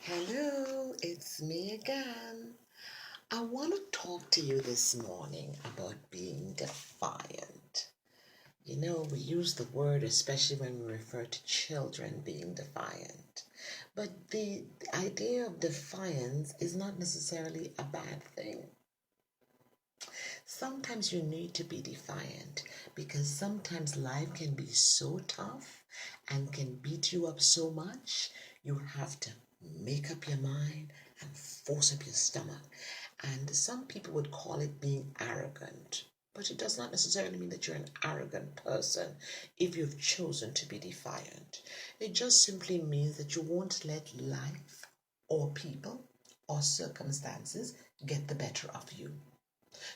Hello, it's me again. I want to talk to you this morning about being defiant. We use the word especially when we refer to children being defiant. But the idea of defiance is not necessarily a bad thing. Sometimes you need to be defiant because sometimes life can be so tough and can beat you up so much, you have to make up your mind and force up your stomach. And some people would call it being arrogant. But it does not necessarily mean that you're an arrogant person if you've chosen to be defiant. It just simply means that you won't let life or people or circumstances get the better of you.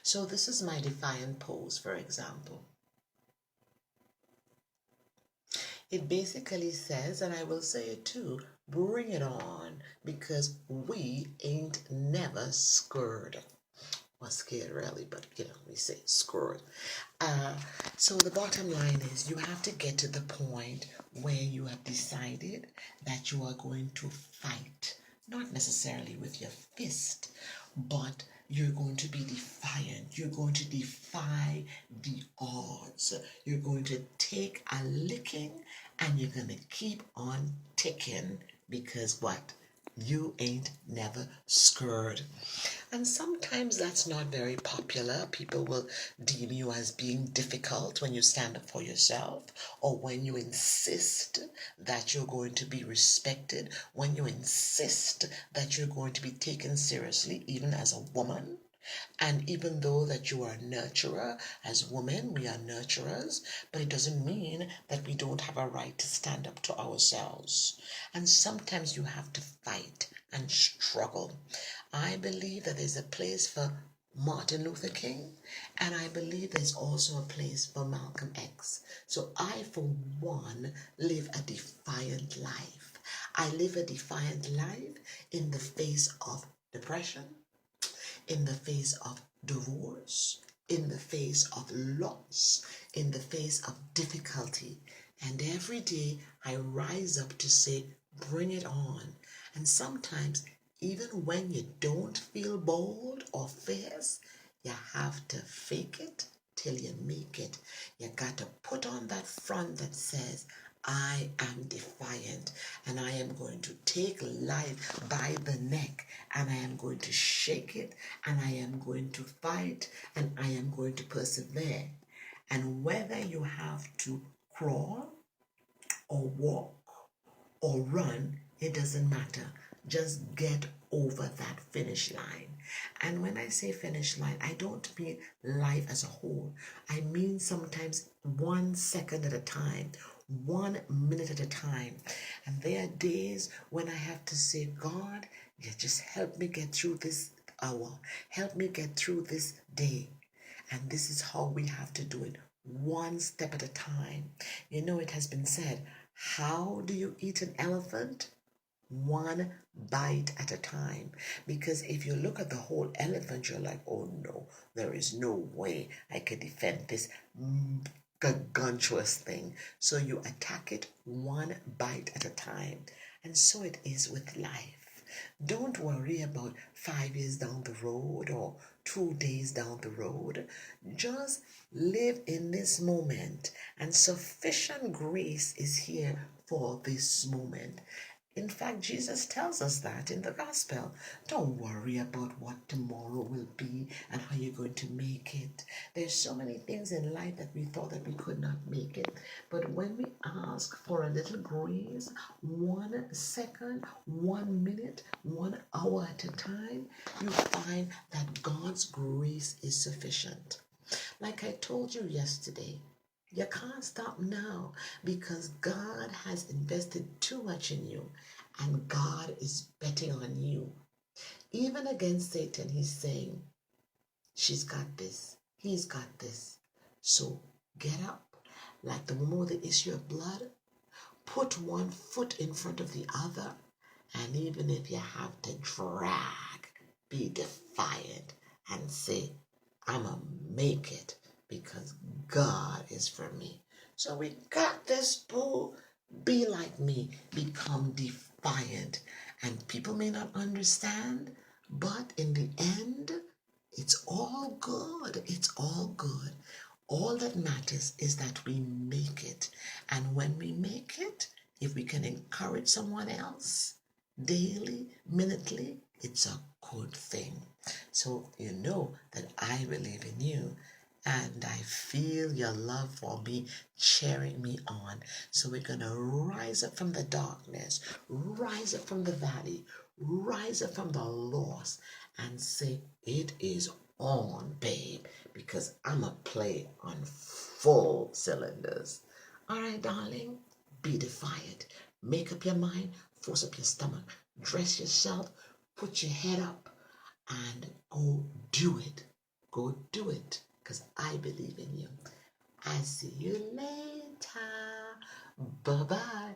So this is my defiant pose, for example. It basically says, and I will say it too, bring it on, because we ain't never scared. Well, scared really, but we say scared. Uh, so the bottom line is you have to get to the point where you have decided that you are going to fight, not necessarily with your fist, but you're going to be defiant. You're going to defy the odds. You're going to take a licking and you're going to keep on ticking because what? You ain't never scared. And sometimes that's not very popular. People will deem you as being difficult when you stand up for yourself, or when you insist that you're going to be respected, when you insist that you're going to be taken seriously, even as a woman. And even though that you are a nurturer, as women, we are nurturers, but it doesn't mean that we don't have a right to stand up to ourselves. And sometimes you have to fight and struggle. I believe that there's a place for Martin Luther King, and I believe there's also a place for Malcolm X. So I, for one, live a defiant life. I live a defiant life in the face of depression, in the face of divorce, in the face of loss, in the face of difficulty. And every day I rise up to say, bring it on. And sometimes, even when you don't feel bold or fierce, you have to fake it till you make it. You got to put on that front that says, I am defiant and I am going to take life by the neck and I am going to shake it and I am going to fight and I am going to persevere. And whether you have to crawl or walk or run, it doesn't matter. Just get over that finish line. And when I say finish line, I don't mean life as a whole. I mean sometimes 1 second at a time, 1 minute at a time. And there are days when I have to say, God, you just help me get through this hour. Help me get through this day. And this is how we have to do it, 1 step at a time. It has been said, how do you eat an elephant? 1 bite at a time. Because if you look at the whole elephant, you're like, oh no, there is no way I can defend this gargantuous thing. So you attack it 1 bite at a time. And so it is with life. Don't worry about 5 years down the road or 2 days down the road. Just live in this moment, and sufficient grace is here for this moment. In fact, Jesus tells us that in the gospel. Don't worry about what tomorrow will be and how you're going to make it. There's so many things in life that we thought that we could not make it. But when we ask for a little grace, 1 second, 1 minute, 1 hour at a time, you find that God's grace is sufficient. Like I told you yesterday, you can't stop now because God has invested too much in you and God is betting on you. Even against Satan, he's saying, she's got this, he's got this. So get up like the woman with the issue of blood, put one foot in front of the other, and even if you have to drag, be defiant and say, I'm going to make it because God is for me. So we got this, boo. Be like me. Become defiant. And people may not understand, but in the end, it's all good. It's all good. All that matters is that we make it. And when we make it, if we can encourage someone else daily, minutely, it's a good thing. So you know that I believe in you and I feel your love for me cheering me on. So we're going to rise up from the darkness, rise up from the valley, rise up from the loss, and say, it is on, babe, because I'm a play on full cylinders. All right, darling, be defiant. Make up your mind, force up your stomach, dress yourself, put your head up, and go do it. Go do it, because I believe in you. I see you later. Bye bye.